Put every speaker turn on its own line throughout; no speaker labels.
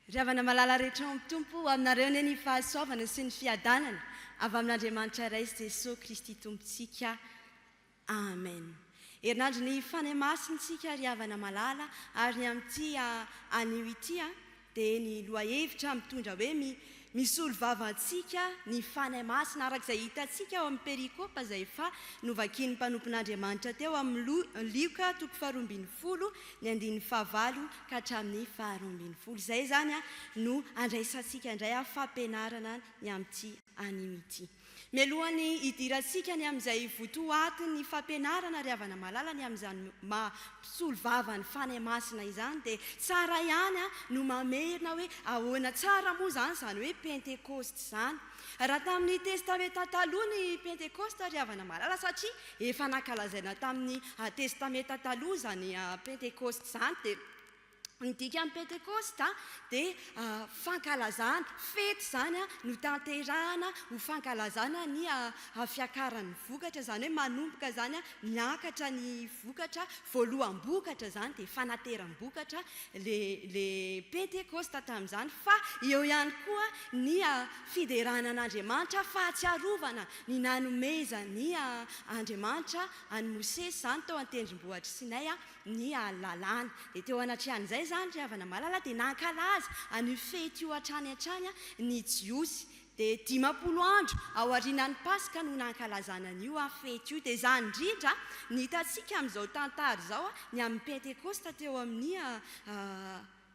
Ravana malala rehetra tompo aminareo ny fahasoavana sy ny fiadanana avy amin'Andriamanitra iray Jesosy Kristy tompontsika. Amen. Herinandro ny fanahy masintsika ry havana malala ary ny amin'ity anio ity dia ny lohahevitra mitondra hoe misolo vavantsika ny fanahy masina arak'izay hitantsika ao amin'ny perikopa izay efa novakian'ny mpanompon'Andriamanitra teo amin'ny Lioka 2:20 ny 9:9 ka hatramin'ny 2:20. Izay zany no andraisantsika indray fampianarana ny amin'ity anio ity. Mialohan'ny hidirantsika ny amin'izay votoatin'ny fampianarana ry havana malala ny amin'izany masolo vava ny fanahy masina izany dia tsara ihany no mamerina hoe ahoana tsara moa zany hoe pentekoste zany. Raha tamin'ny testamenta taloha ny pentekoste ry havana malala satria efa nankalazaina tamin'ny testamenta taloha zany pentekoste zany dia midika amin'ny pentekoste dia fankalazana fety zany no tanterahana ho fankalazana ny fiakaran'ny vokatra zany hoe manomboka zany miakatra ny vokatra voaloham-bokatra zany dia fanateram-bokatra le pentekoste tamin'izany fa eo ihany koa ny fideranan'Andriamanitra fahatsiarovana ny nanomeza ny Andriamanitra any Mosesy zany tao an-tendrombohitra Sinay ny lalàna dia teo anatrehan'izay zany ry havana malala dia nankalaza any fety io hatrany ny jiosy dia 50 andro ao aorianan'ny Paska no nankalazana an'io fety io dia izany indrindra ny hitantsika amin'izao tantara izao ny amin'ny pentekoste teo amin'ny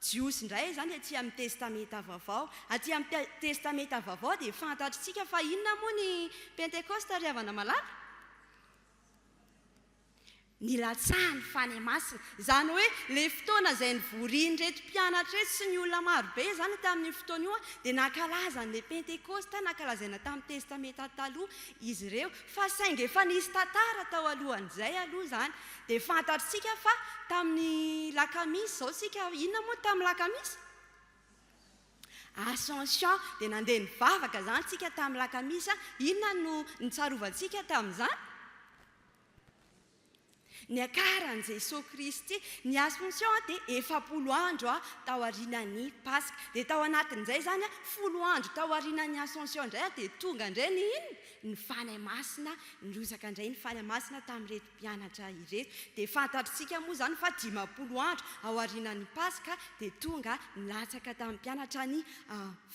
jiosy indray zany aty amin'ny testamenta vaovao. Aty amin'ny testamenta vaovao dia fantatritsika fa inona moa ny pentekoste ry havana malala? Ny latsahan'ny fanahy masina zany hoe le fotoana izay nivoriany reto mpianatra reto sy ny olona marobe zany tamin'ny fotoana io dia nankalaza ny pentekoste nankalazaina tamin'ny testamenta taloha izy ireo fa saingy efa nisy tantara tao alohan'izay aloha zany dia fantatritsika fa tamin'ny lakamisy zao sika inona moa tamin'ny lakamisy? Ascension dia nandeha nivavaka zany tsika tamin'ny lakamisy inona no nitsarovantsika tamin'izany? Ny akaran'i Jesosy Kristy ny Ascension dia 100 andro tao aorianan'ny Paska dia tao anatin'izay zany 10 andro tao aorianan'ny Ascension indray dia tonga indray ny inona? Ny fanahy masina nirosaka indray ny fanahy masina tamin'ireto mpianatra ireto dia fantatritsika moa zany fa 50 andro ao aorianan'ny Paska dia tonga nilatsaka tamin'ny mpianatra ny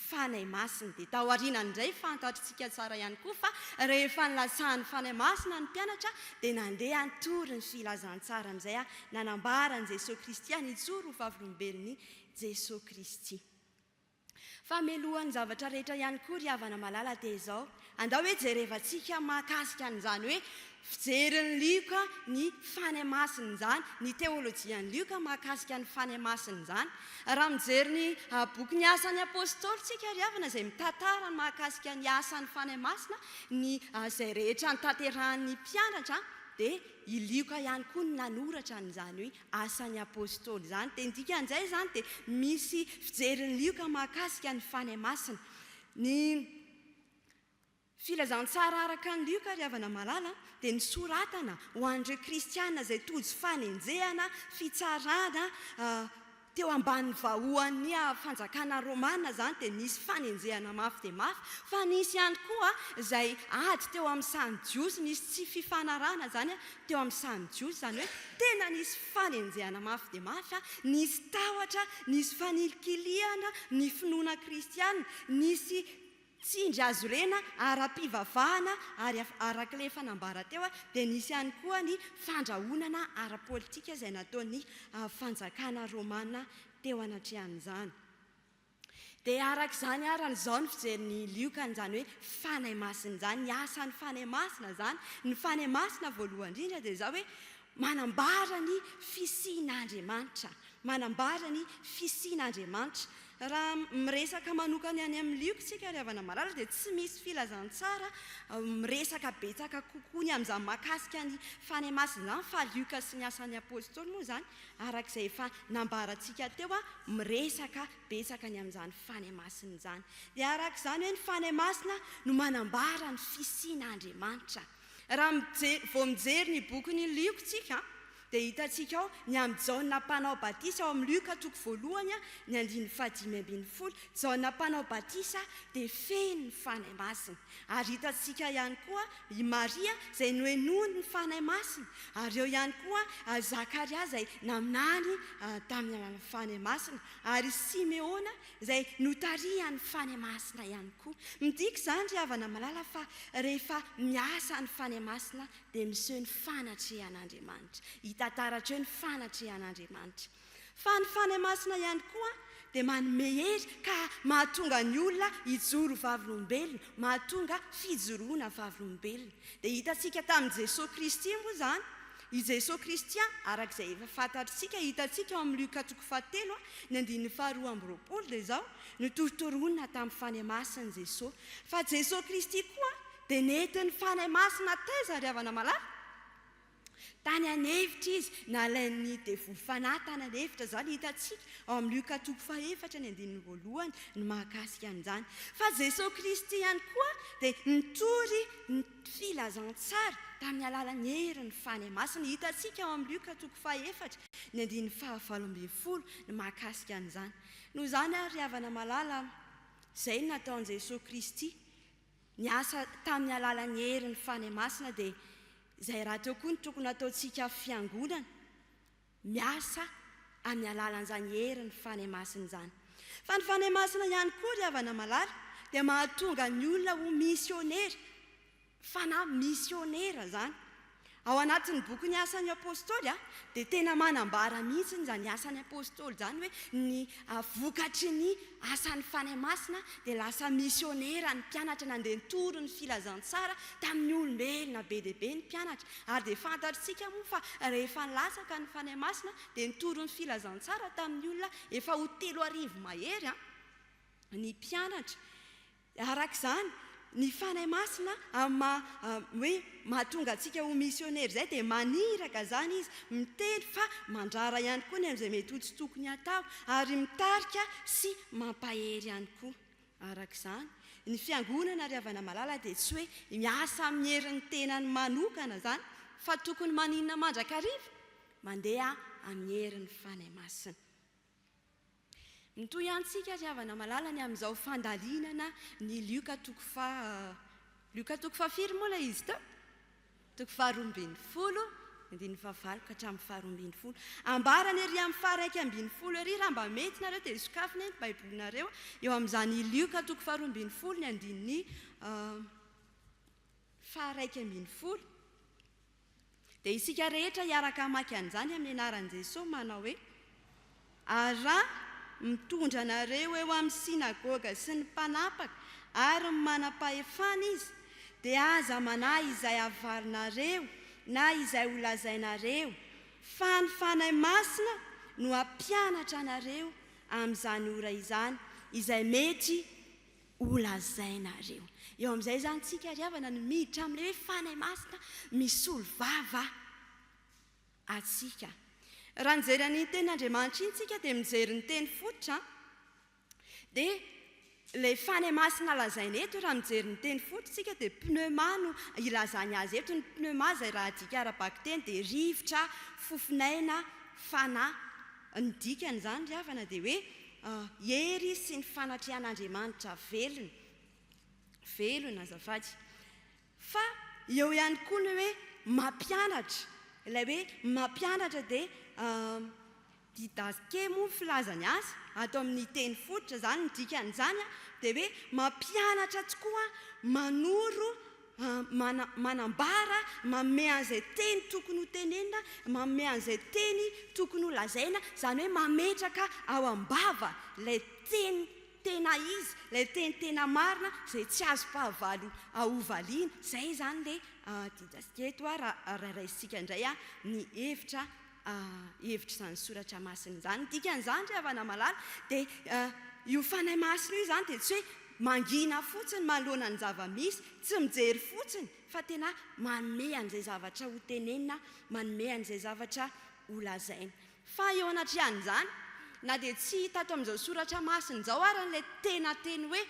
fanahy masina dia tao aorianany indray fantatritsika tsara ihany koa fa rehefa nilatsahan'ny fanahy masina ny mpianatra dia nandeha nitory ny filazantsara amin'izay nanambaran'i Jesosy Kristy nijoro ho vavolombelon'ny Jesosy Kristy. Fa mialohan'ny zavatra rehetra ihany koa ry havana malala dia izao andao hoe jerevantsika mahakasika an'izany hoe fijeryn'ny Lioka ny fanahy masina izany ny teolojian'ny Lioka mahakasika ny fanahy masina izany. Raha mijery ny boky ny asan'ny apôstôly tsika ry havana izay mitantara mahakasika ny asan'ny fanahy masina ny izay rehetra nitanterahan'ny mpianatra dia i Lioka ihany koa ny nanoratra an'izany hoe asan'ny apôstôly izany dia ndikan'izay zany dia misy fijeryn'ny Lioka mahakasika ny fanahy masina. Ny filazantsara araka ny Lioka ry havana malala dia nisoratana ho an'ireo kristianina izay tojo fanenjehana fitsarana teo ambanin'ny vahoan'ny fanjakana Rômana zany dia nisy fanenjehana mafy dia mafy fa nisy ihany koa izay ady teo amin'ny San'ny Jiosy nisy tsy fifanarana zany teo amin'ny San'ny Jiosy zany hoe tena nisy fanenjehana mafy dia mafy nisy tahotra nisy fanilikiliana ny finoana kristianina nisy tsindry azo rena ara-pivavahana ary arak'ilay fanambara teo dia nisy ihany koa ny fandrahonana ara-politika izay nataon'ny fanjakana Rômana teo anatrehan'izany. Dia arak'izany aran'izao ny fijerin'ny Lioka izany hoe fanahy masina izany ny asan'ny fanahy masina zany ny fanahy masina voalohany indrindra dia izao hoe manambara ny fisian'Andriamanitra manambara ny fisian'Andriamanitra. Raha miresaka manokana any amin'ny Lioka tsika ry havana malala dia tsy misy filazantsara miresaka betsaka kokoa ny amin'izany mahakasika ny fanahy masina izany fa Lioka sy ny asan'ny apôstôly moa zany arak'izay efa nambarantsika teo miresaka betsaka ny amin'izany fanahy masina izany dia arak'izany hoe ny fanahy masina no manambara ny fisian'Andriamanitra. Raha vao mijery ny boky ny Lioka tsika dia hitantsika ao ny amin'ny jaona mpanao batisa ao amin'ny Luka toko voalohany ny 5:12 jaona mpanao batisa dia feno ny fanahy masina ary hitantsika ihany koa i Maria izay nohenoiny ny fanahy masina ary eo ihany koa Zakaria izay naminany tamin'ny alalan'ny fanahy masina ary Simeona izay notarihan'ny fanahy masina ihany koa. Midika izany ry havana malala fa rehefa miasa ny fanahy masina dia miseho ny fanatrehan'Andriamanitra, hitantaratra eo ny fanatrehan'Andriamanitra. Fa ny fanahy masina ihany koa dia manome hery ka mahatonga ny olona hijoro vavolombelona, mahatonga fijoroana vavolombelona. Dia hitantsika tamin'i Jesosy Kristy moa izany, i Jesosy Kristy arak'izay efa fantatritsika, hitantsika ao amin'ny Luka toko 7 ny 12:20 dia izao notorotoroina tamin'ny fanahy masina Jesosy. Fa Jesosy Kristy koa dia nentin'ny fanahy masina taiza ry havana malala. Tany an'efitra izy nalain'ny devoly fanahy tany an'efitra izany hitantsika ao amin'ny Luka toko 4 ny 1 ny mahakasika an'izany. Fa Jesosy Kristy ihany koa dia nitory ny filazantsara tamin'ny alalan'ny herin'ny fanahy masina. Hitantsika ao amin'ny Luka toko 4 ny 19 ny mahakasika an'izany. Noho izany ary havana malala izay nataon'i Jesosy Kristy niasa tamin'ny alalan'ny herin'ny fanahy masina dia izay raha teo koa ny tokony ataontsika fiangonana miasa amin'ny alalan'izany herin'ny fanahy masina izany. Fa ny fanahy masina ihany koa ry havana malala dia mahatonga ny olona ho misionera, fanahy misionera izany. Ao anatin'ny boky ny asan'ny apôstôly dia tena manambara mihitsy izany asan'ny apôstôly izany hoe ny vokatry ny asan'ny fanahy masina dia lasa misionera ny mpianatra nandeha nitoro ny filazantsara tamin'ny olombelona be dia be ny mpianatra. Ary dia fantatritsika moa fa rehefa nilasaka ny fanahy masina dia nitoro ny filazantsara tamin'ny olona efa ho 3,000 mahery ny mpianatra. Arak'izany ny fanahy masina hoe mahatonga antsika ho misionera izay dia maniraka izany izy, miteny fa mandrara ihany koa ny amin'izay mety ho tsy tokony atao ary mitarika sy mampahery ihany koa. Arak'izany ny fiangonana ry havana malala dia tsy hoe miasa amin'ny herin'ny tenany manokana izany fa tokony maninona mandrakariva mandeha amin'ny herin'ny fanahy masina. Mitoy antsika ry havana malala ny amin'izao fandalinana ny Luka toko 4 moa ilay izy tao, toko 12 ny 19 ka hatramin'ny 12. Ambarany ery amin'ny 1:12 ery raha mba mety nareo dia sokafina ny baibolinareo eo amin'izany Luka toko 12 ny andininy 1:12 dia isika rehetra hiaraka mamaky an'izany amin'ny anaran'i Jesosy manao hoe raha mitondra anareo eo amin'ny sinagoga sy ny mpanapaka ary manam-pahefana izy dia aza manahy izay avarinareo na izay holazainareo fa ny fanahy masina no hampianatra anareo amin'izany ora izany izay mety holazainareo. Eo amin'izay izany tsika ry havana no miditra amin'ilay hoe fanahy masina misolo vava atsika. Raha nijery ny tenin'Andriamanitra iny tsika dia mijery ny teny fototra dia ilay fanahy masina lazaina eto raha mijery ny teny fototra tsika dia pneuma no ilazany azy eto. Ny pneuma izay raha dika ara-baky teny dia rivotra fofinaina fanahy. Ny dikany izany ry havana dia hoe hery sy ny fanatrehan'Andriamanitra velona azafady. Fa eo ihany koa ny hoe mampianatra, ilay hoe mampianatra dia didaske moa filazany azy atao amin'ny teny fototra izany ny dikan'izany dia hoe mampianatra tokoa, manoro, manambara, manome an'izay teny tokony ho tenenina, manome an'izay teny tokony ho lazaina, izany hoe mametraka ao am-bava ilay teny tena izy, ilay teny tena marina izay tsy azo pahavalo ahovaliana. Izay izany ilay didaske eto raha raisika indray ny hevitra izany soratra masina izany. Dikan'izany ry havana malala dia io fanahy masina io izany dia tsy hoe mangina fotsiny manoloana ny zava-misy, tsy mijery fotsiny fa tena manome an'izay zavatra ho tenenina, manome an'izay zavatra ho lazaina. Fa eo anatrehan'izany na dia tsy hita ato amin'izao soratra masina izao ary an'ilay tena teny hoe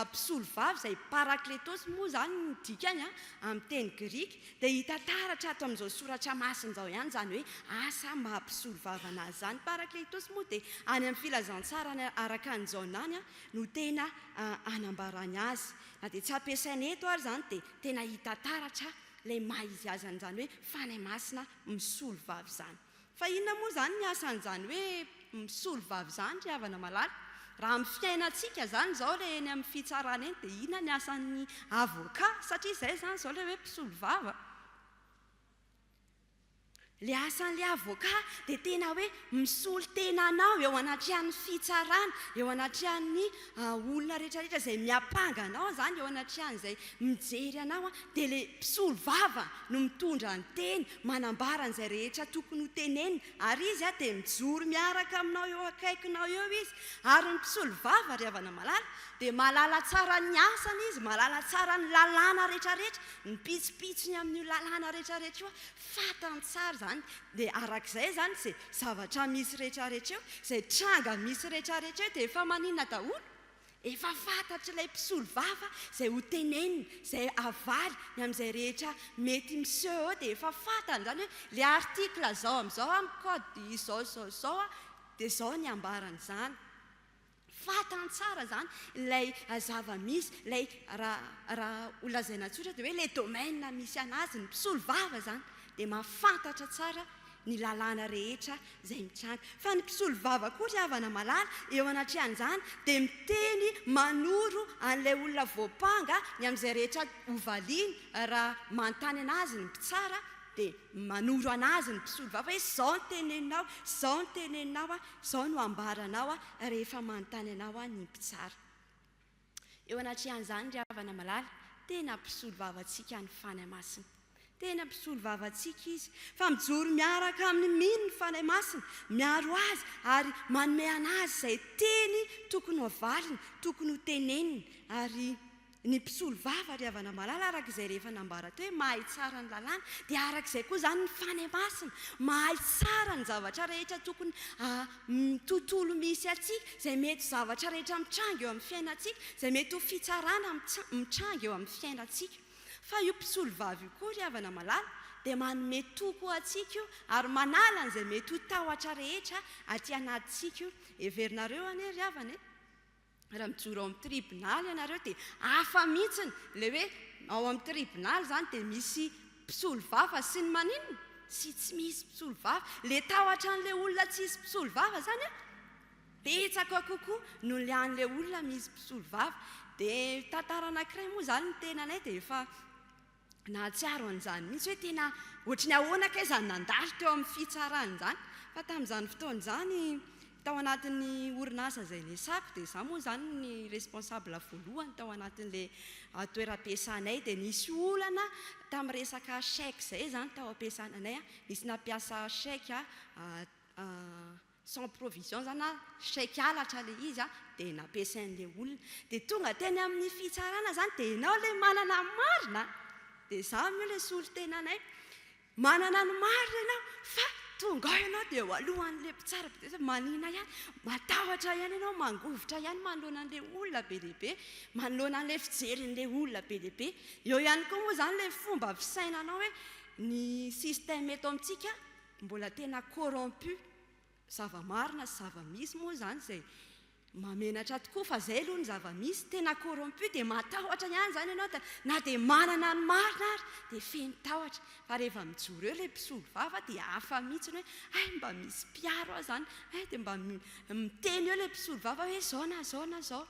mpisolo vavy izay parakletosy moa izany ny dikany amin'ny teny grika, dia hita taratra ato amin'izao soratra masina izao ihany izany hoe asa mampisolo vavy anazy izany. Parakletosy moa dia any amin'ny filazantsara araka an'izao nany no tena anambarany azy, na dia tsy ampiasaina eto ary izany dia tena hita taratra ilay maha-izy azy an'izany hoe fanahy masina misolo vavy izany. Fa inona moa izany ny asan'izany hoe misolo vavy izany ry havana malala? Raha amin'ny fiainantsika izany izao ilay eny amin'ny fitsarana eny dia inona ny asan'ny avoka? Satria izay izany izao ilay hoe mpisolo vavy. Ilay asan'ilay avoka dia tena hoe misolo tenanao eo anatrehan'ny fitsarana, eo anatrehan'ny olona rehetrarehetra izay miapanga anao izany, eo anatrehan'izay mijery anao dia ilay mpisolo vava no mitondra ny teny, manambara an'izay rehetra tokony ho tenenina, ary izy dia mijoro miaraka aminao eo akaikinao eo izy. Ary ny mpisolo vava ry havana malala dia mahalala tsara ny asany izy, mahalala tsara ny lalàna rehetrarehetra, ny pitsopitsony amin'ny lalàna rehetrarehetra io fantany tsara izany. Dia arak'izay izany izay zavatra misy rehetrarehetra eo, izay tranga misy rehetrarehetra eo dia efa maninona daholo? Efa fantatra ilay mpisolo vava izay ho tenenina, izay avaly ny amin'izay rehetra mety miseho eo dia efa fantany izany hoe ilay artikla zao amin'izao amin'ny code izao dia izao ny ambaran'izany. Fantany tsara izany ilay zava-misy, ilay raha holazaina tsotra dia hoe ilay domaine misy anazy, ny mpisolo vava izany dia mahafantatra tsara ny lalàna rehetra izay mitranga. Fa ny mpisolo vava koa ry havana malala eo anatrehan'izany dia miteny manoro an'ilay olona voapanga ny amin'izay rehetra hovaliany raha manontany anazy ny mpitsara dia manoro anazy ny mpisolo vava hoe izao no teneninao, izao no teneninao, izao no ambaranao rehefa manontany anao ny mpitsara. Eo anatrehan'izany ry havana malala tena mpisolo vavantsika ny fanahy masina. Tena mpisolo vavantsika izy, fa mijoro miaraka amin'ny mino ny fanahy masina, miaro azy ary manome anazy izay teny tokony ho avaliny, tokony ho teneniny. Ary ny mpisolo vava ry havana malala arak'izay rehefa nambara teo hoe mahay tsara ny lalàna dia arak'izay koa izany ny fanahy masina, mahay tsara ny zavatra rehetra tokony tontolo misy atsika, izay mety zavatra rehetra mitranga eo amin'ny fiainantsika, izay mety ho fitsarana mitranga eo amin'ny fiainantsika. Fa io mpisolo vavy io koa ry havana malala dia manome toko atsika io ary manala an'izay mety ho tahotra rehetra aty anatintsika io. Heverinareo anie ry havana raha mijoro ao amin'ny tribonaly ianareo dia hafa mihitsiny ilay hoe ao amin'ny tribonaly izany dia misy mpisolo vava sy ny maninona sy tsy misy mpisolo vava. Ilay tahotra an'ilay olona tsisy mpisolo vava izany betsaka kokoa no le an'ilay olona misy mpisolo vava. Dia tantara anankiray moa izany ny tenanay dia efa nahatsiaro an'izany mihitsy hoe tena ohatry ny ahoana kay izany nandalo teo amin'ny fitsarana izany. Fa tamin'izany fotoana izany tao anatin'ny orinasa izay niasako dia izaho moa izany ny responsable voalohany tao anatin'ilay toeram-piasanay dia nisy olana tamin'ny resaka chèque izay izany tao ampiasananay nisy nampiasa chèque sans provision izany chèque halatra ilay izy dia nampiasain'ilay olona dia tonga teny amin'ny fitsarana izany dia ianao ilay manana marina dia izaho moa ilay solo tenanay manana ny marina ianao fa tonga ao ianao dia eo alohan'ilay mpitsara be manina ihany, matahotra ihany ianao, mangovotra ihany manoloana an'ilay olona be lehibe, manoloana an'ilay fijerin'ilay olona be lehibe. Eo ihany koa moa izany ilay fomba fisainanao hoe ny système eto amintsika mbola tena corrompu, zava-marina sy zava-misy moa izany izay mamenatra tokoa fa izay aloha ny zava-misy tena corrompu dia matahotra ihany izany ianao na dia manana ny marina ary dia feno tahotra. Fa rehefa mijoro eo ilay mpisolo vava dia hafa mihitsiny hoe mba misy mpiaro aho izany, dia mba miteny eo ilay mpisolo vava hoe izao na izao na izao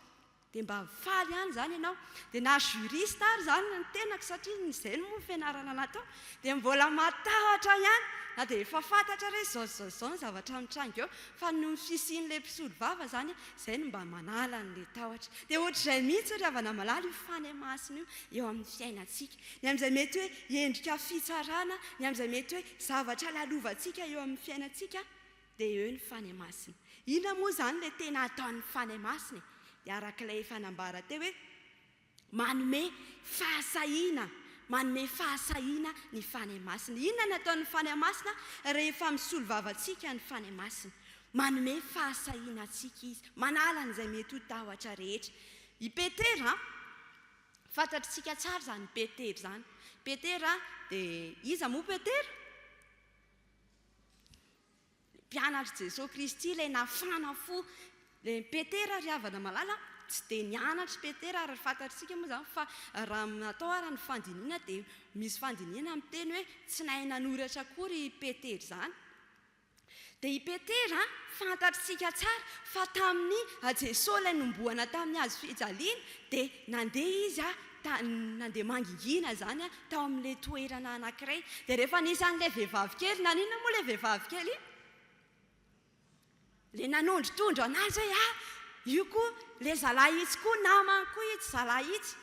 dia mba mifaly ihany izany ianao. Dia na juriste ary izany ny tenako satria izay no moa fianarana natao dia mbola matahotra ihany na dia efa fantatra hoe izao ny zavatra mitranga eo fa no fisian'ilay mpisolo vava izany izay no mba manala n'ilay tahotra. Dia ohatr'izay mihitsy ry havana malala io fanahy masina io eo amin'ny fiainantsika, ny amin'izay mety hoe endrika fitsarana, ny amin'izay mety hoe zavatra lalovantsika eo amin'ny fiainantsika dia eo ny fanahy masina. Inona moa izany ilay tena ataon'ny fanahy masina dia arak'ilay efa nambara teo hoe manome fahasahiana, manome fahasahiana ny fanahy masina. Inona ny ataon'ny fanahy masina rehefa misolo vavantsika ny fanahy masina? manome fahasahiana antsika izy, manala n'izay mety ho tahotra rehetra. I Petera, fantatritsika tsara zany Petera zany. Petera dia iza moa Petera? Mpianatra Jesosy Kristy ilay nafana fo. Ilay Petera ry havana malala, tsy dia nianatra Petera ary fantatritsika moa zany fa raha natao ary ny fandiniana dia misy fandiniana amin'ny teny hoe tsy nahay nanoratra akory Petera zany. Dia i Petera fantatritsika tsara fa tamin'ny Jesosy ilay nomboana tamin'ny hazo fijaliana dia nandeha izy nandeha mangingina zany tao amin'ilay toerana anankiray. Dia rehefa nisy an'ilay vehivavy kely, nanina moa ilay vehivavy kely? Ilay nanondrotondro anazy hoe io koa ilay zalaitsy koa namany koa izy zalaitsy.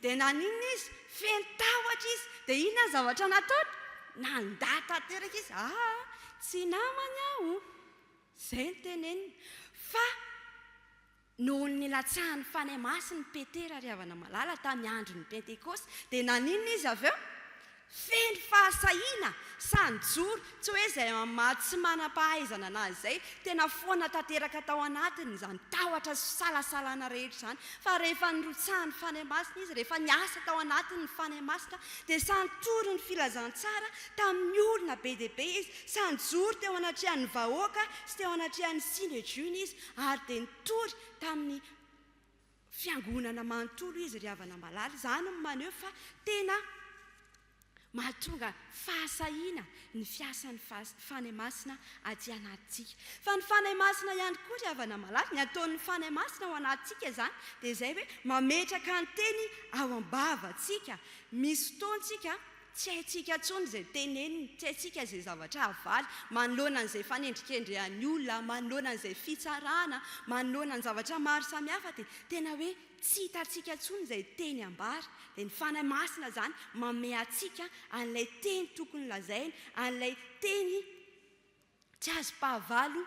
Dia nanina izy? Feno tahotra izy. Dia inona ny zavatra nataony? Nandata teraka izy. Tsy namany aho. Izay ny teneniny. Fa noho ny latsahan'ny fanahy masina Petera ry havana malala tamin'ny andron'ny Pentekosta, dia nanina izy avy eo? Feno fahasahiana, sanjoro, tsy hoe izay tsy manam-pahaizana anazy izay, tena foana tanteraka tao anatiny izany tahotra salasalana rehetra izany. Fa rehefa nirotsahan'ny fanahy masina izy, rehefa niasa tao anatiny ny fanahy masina, dia santory ny filazantsara tamin'ny olona be dia be izy, sanjoro teo anatrehan'ny vahoaka sy teo anatrehan'ny Sinedriona izy, ary dia nitory tamin'ny fiangonana manontolo izy ry havana malala. Izany no maneho fa tena mahatonga fahasahiana ny fiasan'ny fanahy masina aty anatintsika. Fa ny fanahy masina ihany koa ry havana malala, ny ataon'ny fanahy masina ao anatintsika zany dia izay hoe mametraka ny teny ao am-bavantsika. Misy fotoantsika tsy haintsika intsony izay teneniny, tsy haintsika izay zavatra havaly, manoloana an'izay fanendrikendrehan'ny olona, manoloana an'izay fitsarana, manoloana ny zavatra maro samihafa, dia tena hoe tsy hitantsika intsony izay teny ambara. Dia ny fanahy masina zany manome antsika an'ilay teny tokony lazaina, an'ilay teny tsy azo pahavalo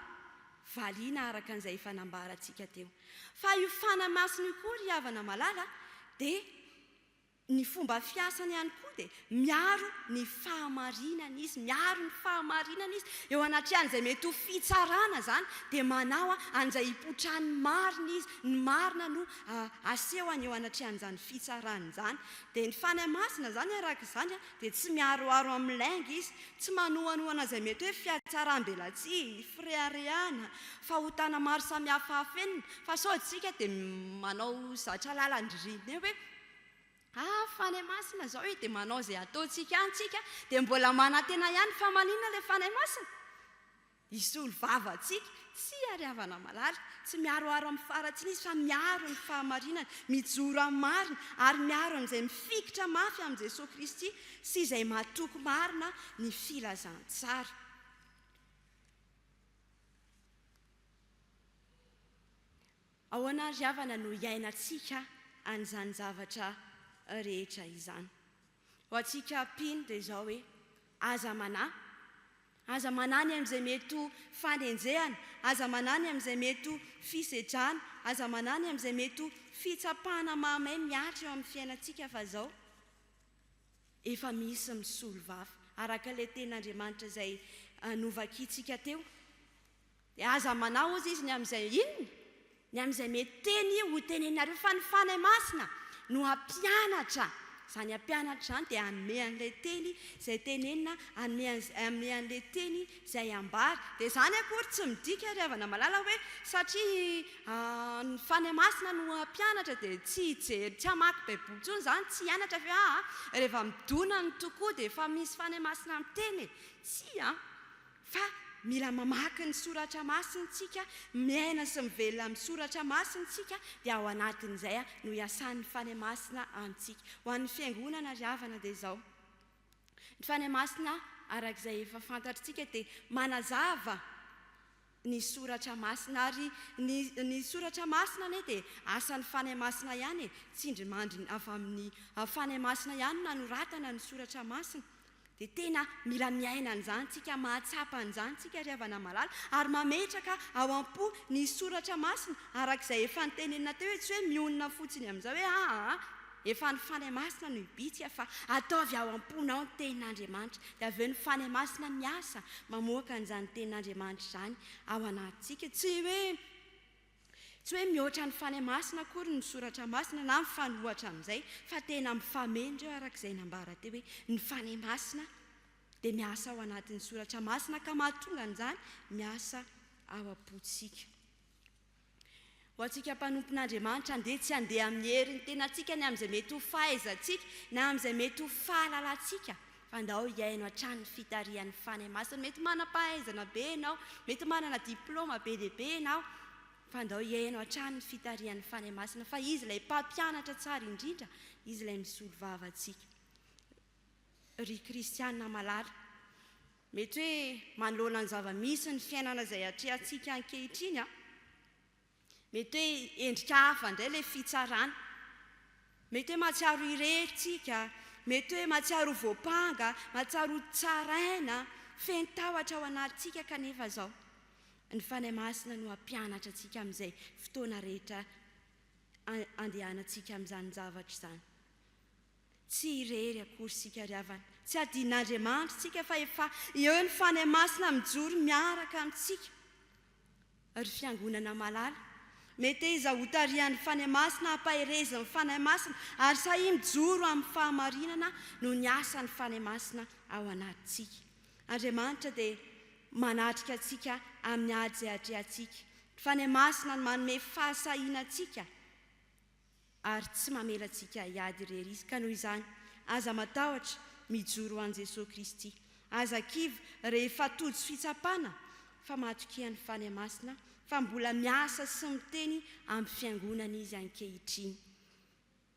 valiana araka an'izay efa nambarantsika teo. Fa io fanahy masina io koa ry havana malala dia ny fomba fiasany ihany koa dia miaro ny fahamarinana izy, miaro ny fahamarinana izy eo anatrehan'izay mety ho fitsarana zany, dia manao an'izay hipotrahan'ny marina izy, ny marina no asehony eo anatrehan'izany fitsarana izany. Dia ny fanahy masina zany araka izany dia tsy miaroaro amin'ny lainga izy, tsy manohanohana izay mety hoe fiatsaram-belatsihy, fireharehana, fahotana maro samihafa hafenina. Fa sao isika dia manao zatra lalandririna hoe fanahy masina zao dia manao izay ataontsika antsika, dia mbola manantena ihany fa maninona ilay fanahy masina? Isolo vavantsika. Tsy ary havana malala, tsy miaroaro amin'ny faratsiny izy fa miaro ny fahamarinana, mijoro amin'ny marina ary miaro an'izay mifikitra mafy amin'ny Jesosy Kristy sy izay mahatoky marina ny filazantsara. Ahoana ry havana no iainantsika an'izany zavatra rehetra izany? Ho antsika mpino dia izao hoe aza manany amin'izay mety ho fanenjehana, aza manany amin'izay mety ho fisedrana, aza manany amin'izay mety ho fitsapana mahamay miatra eo amin'ny fiainantsika. Fa zao efa misy misolo vava araka ilay ten'Andriamanitra izay novakitsika teo. Dia aza manao ozy izy ny amin'izay inona? Ny amin'izay mety teny ho tenenareo, fa ny fanahy masina no hampianatra. Izany hampianatra izany dia hanome an'ilay teny izay tenenina, hanome an'ilay teny izay ambara. Dia izany akory tsy midika ry havana malala hoe satria ny fanahy masina no hampianatra dia tsy hijery, tsy hamaky baiboly intsony izany, tsy hianatra fa rehefa midona ny tokoa dia efa misy fanahy masina miteny. Tsy fa mila mamaky ny soratra masina tsika, miaina sy mivelona amin'ny soratra masina tsika, dia ao anatin'izay no iasan'ny fanahy masina amintsika. Ho an'ny fiangonana ry havana dia izao, ny fanahy masina arak'izay efa fantatritsika dia manazava ny soratra masina, ary ny soratra masina anie dia asan'ny fanahy masina ihany, tsy indrimandry avy amin'ny fanahy masina ihany nanoratana ny soratra masina. Dia tena mila miaina an'izany tsika, mahatsapa an'izany tsika ry havana malala, ary mametraka ao am-po ny soratra masina arak'izay efa nitenenina teo hoe tsy hoe mionona fotsiny amin'izao hoe efa ny fanahy masina no ibitsika fa ataovy ao am-pona ao ny tenin'Andriamanitra dia avy eo ny fanahy masina miasa mamoaka an'izany tenin'Andriamanitra izany ao anatintsika tsy hoe mihoatra ny fanahy masina akory ny soratra masina na mifanohatra amin'izay fa tena mifamendreo arak'izay nambara teo hoe ny fanahy masina dia miasa ao anatin'ny soratra masina ka mahatonga an'izany miasa ao am-pontsika. Ho antsika mpanompon'Andriamanitra andeha tsy andeha amin'ny heriny tenantsika ny amin'izay mety ho fahaizantsika na amin'izay mety ho fahalalantsika fa andao hiaino hatrany ny fitarihan'ny fanahy masina. Mety manam-pahaizana be ianao, mety manana diplôma be dia be ianao fa andao hiaino hatrany ny fitarihan'ny fanahy masina fa izy ilay mpampianatra tsara indrindra, izy ilay misolo vavantsika. Ry kristianina malala, mety hoe manoloana ny zava-misy ny fiainana izay atrehantsika ankehitriny mety hoe endrika hafa indray ilay fitsarana, mety hoe mahatsiaro irerytsika, mety hoe mahatsiaro voapanga, mahatsiaro tsaraina, fentahotra ao anatintsika kanefa zao ny fanahy masina no hampianatra antsika amin'izay fotoana rehetra andehanantsika amin'izany zavatra izany. Tsy irery akory sika ry havana, tsy adin'Andriamanitra tsika fa efa eo ny fanahy masina mijoro miaraka amintsika. Ry fiangonana malala, mety iza ho tarihan'ny fanahy masina hampahirezin'ny fanahy masina ary sahi mijoro amin'ny fahamarinana no ny asan'ny fanahy masina ao anatintsika. Andriamanitra dia manatrika antsika amin'ny ady izay atrehantsika. Ny fanahy masina no manome fahasahianantsika ary tsy mamela antsika hiady irery izy. Ka noho izany aza matahotra mijoro an'i Jesosy Kristy, aza kiva rehefa tojo fitsapana fa matokian'ny fanahy masina fa mbola miasa sy miteny amin'ny fiangonana izy ankehitriny.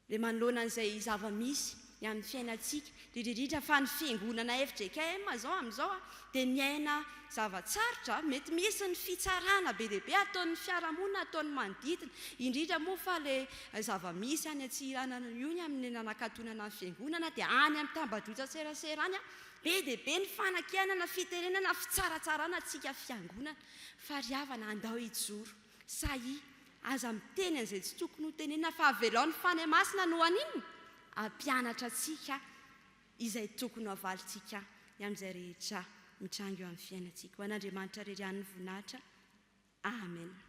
Dia manoloana an'izay zava-misy amin'ny fiainantsika, indrindra fa ny fiangonana FJKM zao amin'izao dia miaina zavatsarotra, mety misy ny fitsarana be dia be ataon'ny fiarahamonina, ataon'ny manodidina, indrindra moa fa ilay zava-misy any Antsiranana io ny amin'ny nanakatonana ny fiangonana dia any amin'ny tambadrotra serasera any be dia be ny fanakianana, fitenenana, fitsaratsarana antsika fiangonana. Fa ry havana andao hijoro, sahi aza miteny an'izay tsy tokony ho tenenina fa avelao ny fanahy masina no anino hampianatra antsika izay tokony ho avalintsika amin'izay rehetra mitrango eo amin'ny fiainantsika. Ho an'Andriamanitra rerian'ny voninahitra. Amen.